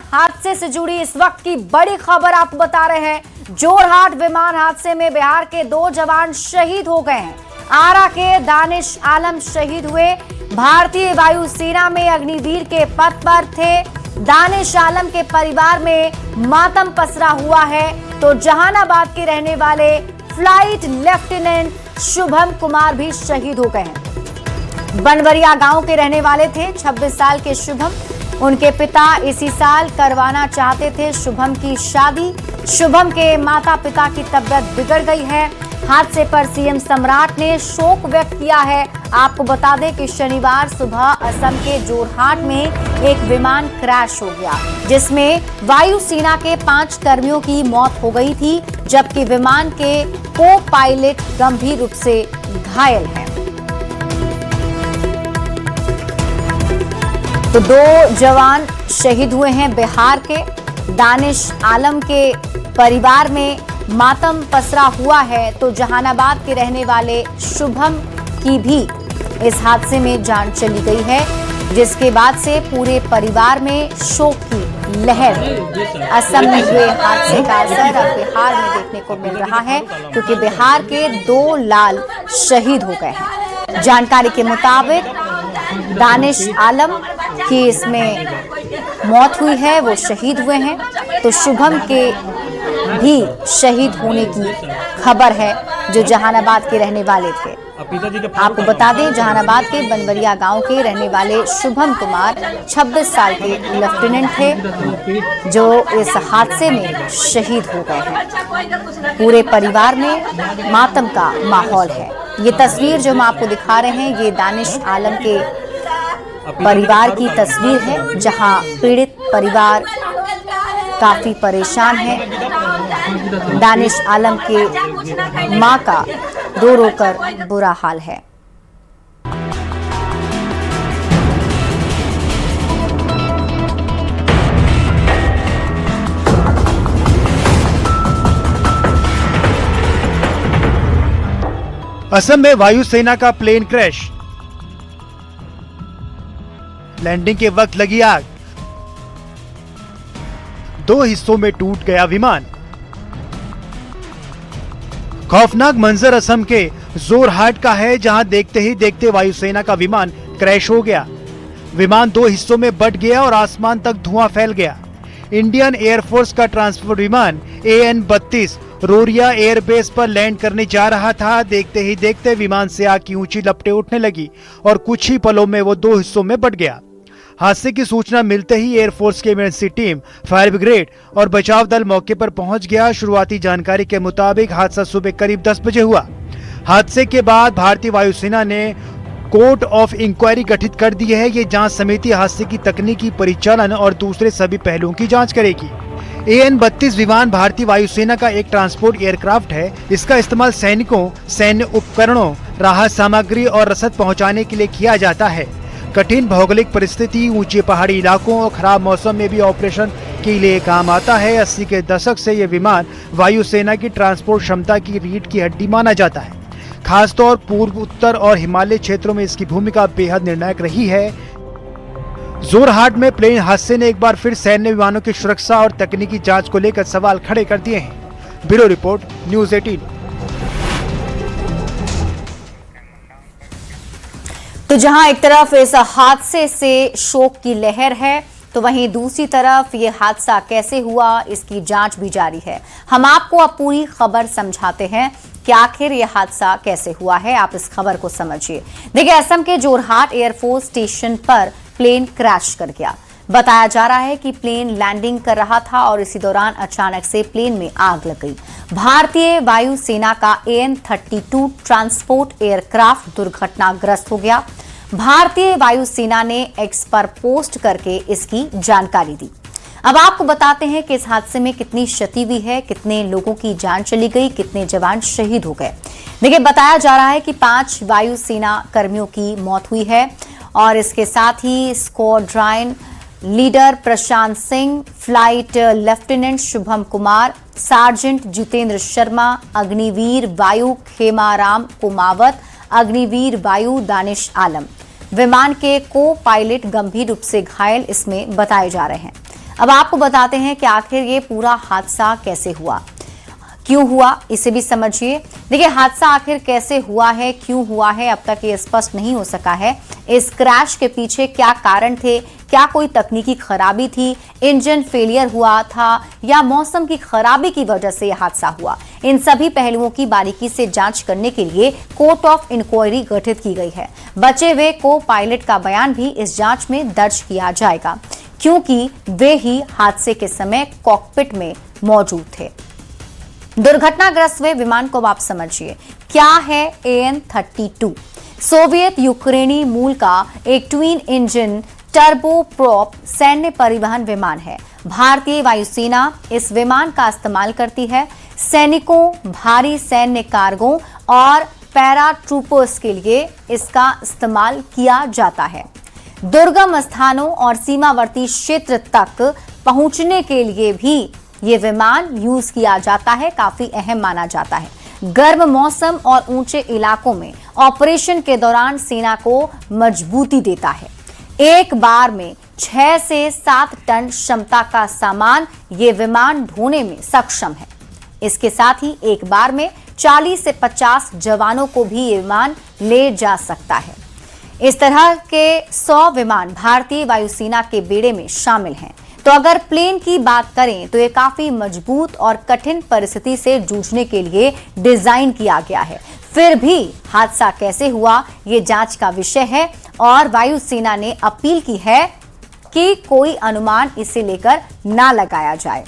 हादसे से जुड़ी इस वक्त की बड़ी खबर आपको बता रहे हैं। जोरहाट विमान हादसे में बिहार के 2 जवान शहीद हो गए हैं। आरा के दानिश आलम शहीद हुए। भारतीय वायुसेना में अग्निवीर के पद पर थे। दानिश आलम के परिवार में मातम पसरा हुआ है। तो जहानाबाद के रहने वाले फ्लाइट लेफ्टिनेंट शुभम कुमार भी शहीद हो गए हैं। बनवरिया गांव के रहने वाले थे 26 साल के शुभम। उनके पिता इसी साल करवाना चाहते थे शुभम की शादी। शुभम के माता पिता की तबीयत बिगड़ गई है। हादसे पर सीएम सम्राट ने शोक व्यक्त किया है। आपको बता दें कि शनिवार सुबह असम के जोरहाट में एक विमान क्रैश हो गया, जिसमें वायुसेना के 5 कर्मियों की मौत हो गई थी, जबकि विमान के को पायलट गंभीर रूप से घायल हैं। तो 2 जवान शहीद हुए हैं बिहार के। दानिश आलम के परिवार में मातम पसरा हुआ है। तो जहानाबाद के रहने वाले शुभम की भी इस हादसे में जान चली गई है, जिसके बाद से पूरे परिवार में शोक की लहर है। असम में हुए हादसे का असर अब बिहार में देखने को मिल रहा है, क्योंकि बिहार के 2 लाल शहीद हो गए हैं। जानकारी के मुताबिक दानिश आलम की इसमें मौत हुई है, वो शहीद हुए हैं। तो शुभम के भी शहीद होने की खबर है, जो जहानाबाद के रहने वाले थे। आपको बता दें, जहानाबाद के बनवरिया गांव के रहने वाले शुभम कुमार 26 साल के लेफ्टिनेंट थे, जो इस हादसे में शहीद हो गए हैं। पूरे परिवार में मातम का माहौल है। ये तस्वीर जो हम आपको दिखा रहे हैं, ये दानिश आलम के परिवार की तस्वीर है, जहां पीड़ित परिवार काफी परेशान है। दानिश आलम के मां का रो रो कर बुरा हाल है। असम में वायुसेना का प्लेन क्रैश। लैंडिंग के वक्त लगी आग। 2 हिस्सों में टूट गया विमान। खौफनाक मंजर असम के जोरहाट का है, जहां देखते ही देखते वायुसेना का विमान क्रैश हो गया। विमान 2 हिस्सों में बट गया और आसमान तक धुआं फैल गया। इंडियन एयरफोर्स का ट्रांसपोर्ट विमान AN-32 रोरिया एयरबेस पर लैंड करने जा रहा था। देखते ही देखते विमान से आग की ऊंची लपटें उठने लगी और कुछ ही पलों में वो 2 हिस्सों में बट गया। हादसे की सूचना मिलते ही एयरफोर्स की इमरजेंसी टीम, फायर ब्रिगेड और बचाव दल मौके पर पहुंच गया। शुरुआती जानकारी के मुताबिक हादसा सुबह करीब 10 बजे हुआ। हादसे के बाद भारतीय वायुसेना ने कोर्ट ऑफ इंक्वायरी गठित कर दी है। ये जांच समिति हादसे की तकनीकी, परिचालन और दूसरे सभी पहलुओं की जांच करेगी। AN-32 विमान भारतीय वायुसेना का एक ट्रांसपोर्ट एयरक्राफ्ट है। इसका इस्तेमाल सैनिकों, सैन्य उपकरणों, राहत सामग्री और रसद पहुंचाने के लिए किया जाता है। कठिन भौगोलिक परिस्थिति, ऊंचे पहाड़ी इलाकों और खराब मौसम में भी ऑपरेशन के लिए काम आता है। 80 के दशक से ये विमान वायुसेना की ट्रांसपोर्ट क्षमता की रीढ़ की हड्डी माना जाता है। खासतौर पूर्व, उत्तर और हिमालय क्षेत्रों में इसकी भूमिका बेहद निर्णायक रही है। जोरहाट में प्लेन हादसे ने एक बार फिर सैन्य विमानों की सुरक्षा और तकनीकी जांच को लेकर सवाल खड़े कर दिए हैं। Bureau report, news 18। तो जहां एक तरफ इस हादसे से शोक की लहर है, तो वहीं दूसरी तरफ ये हादसा कैसे हुआ, इसकी जांच भी जारी है। हम आपको अब पूरी खबर समझाते हैं कि आखिर ये हादसा कैसे हुआ है। आप इस खबर को समझिए। देखिए, असम के जोरहाट एयरफोर्स स्टेशन पर प्लेन क्रैश कर गया। बताया जा रहा है कि प्लेन लैंडिंग कर रहा था और इसी दौरान अचानक से प्लेन में आग लग गई। भारतीय वायुसेना का AN-32 ट्रांसपोर्ट एयरक्राफ्ट दुर्घटनाग्रस्त हो गया। भारतीय वायुसेना ने एक्स पर पोस्ट करके इसकी जानकारी दी। अब आपको बताते हैं कि इस हादसे में कितनी क्षति हुई है, कितने लोगों की जान चली गई, कितने जवान शहीद हो गए। देखिए, बताया जा रहा है कि 5 वायुसेना कर्मियों की मौत हुई है और इसके साथ ही squadron leader Prashant Singh, flight lieutenant Shubham Kumar, sergeant Jitendra Sharma, Agniveer Vayu Khemaram Kumawat, Agniveer वायु दानिश आलम, विमान के को पायलट गंभीर रूप से घायल इसमें बताए जा रहे हैं। अब आपको बताते हैं कि आखिर ये पूरा हादसा कैसे हुआ, क्यों हुआ, इसे भी समझिए। देखिए, हादसा आखिर कैसे हुआ है, क्यों हुआ है, अब तक ये स्पष्ट नहीं हो सका है। इस क्रैश के पीछे क्या कारण थे, क्या कोई तकनीकी खराबी थी, इंजन फेलियर हुआ था या मौसम की खराबी की वजह से यह हादसा हुआ। इन सभी पहलुओं की बारीकी से जांच करने के लिए कोर्ट ऑफ इंक्वायरी गठित की गई है। बचे हुए को पायलट का बयान भी इस जांच में दर्ज किया जाएगा, क्योंकि वे ही हादसे के समय कॉकपिट में मौजूद थे। दुर्घटनाग्रस्त हुए विमान को आप समझिए, क्या है AN-32? सोवियत यूक्रेनी मूल का एक ट्विन इंजन टर्बोप्रॉप सैन्य परिवहन विमान है। भारतीय वायुसेना इस विमान का इस्तेमाल करती है। सैनिकों, भारी सैन्य कार्गो और पैराट्रूपर्स के लिए इसका इस्तेमाल किया जाता है। दुर्गम स्थानों और सीमावर्ती क्षेत्र तक पहुंचने के लिए भी ये विमान यूज किया जाता है, काफी अहम माना जाता है। गर्म मौसम और ऊंचे इलाकों में ऑपरेशन के दौरान सेना को मजबूती देता है। एक बार में 6 से 7 टन क्षमता का सामान ये विमान ढोने में सक्षम है। इसके साथ ही एक बार में 40 से 50 जवानों को भी ये विमान ले जा सकता है। इस तरह के 100 विमान भारतीय वायुसेना के बेड़े में शामिल हैं। तो अगर प्लेन की बात करें तो ये काफी मजबूत और कठिन परिस्थिति से जूझने के लिए डिजाइन किया गया है। फिर भी हादसा कैसे हुआ, ये जांच का विषय है और वायुसेना ने अपील की है कि कोई अनुमान इसे लेकर ना लगाया जाए।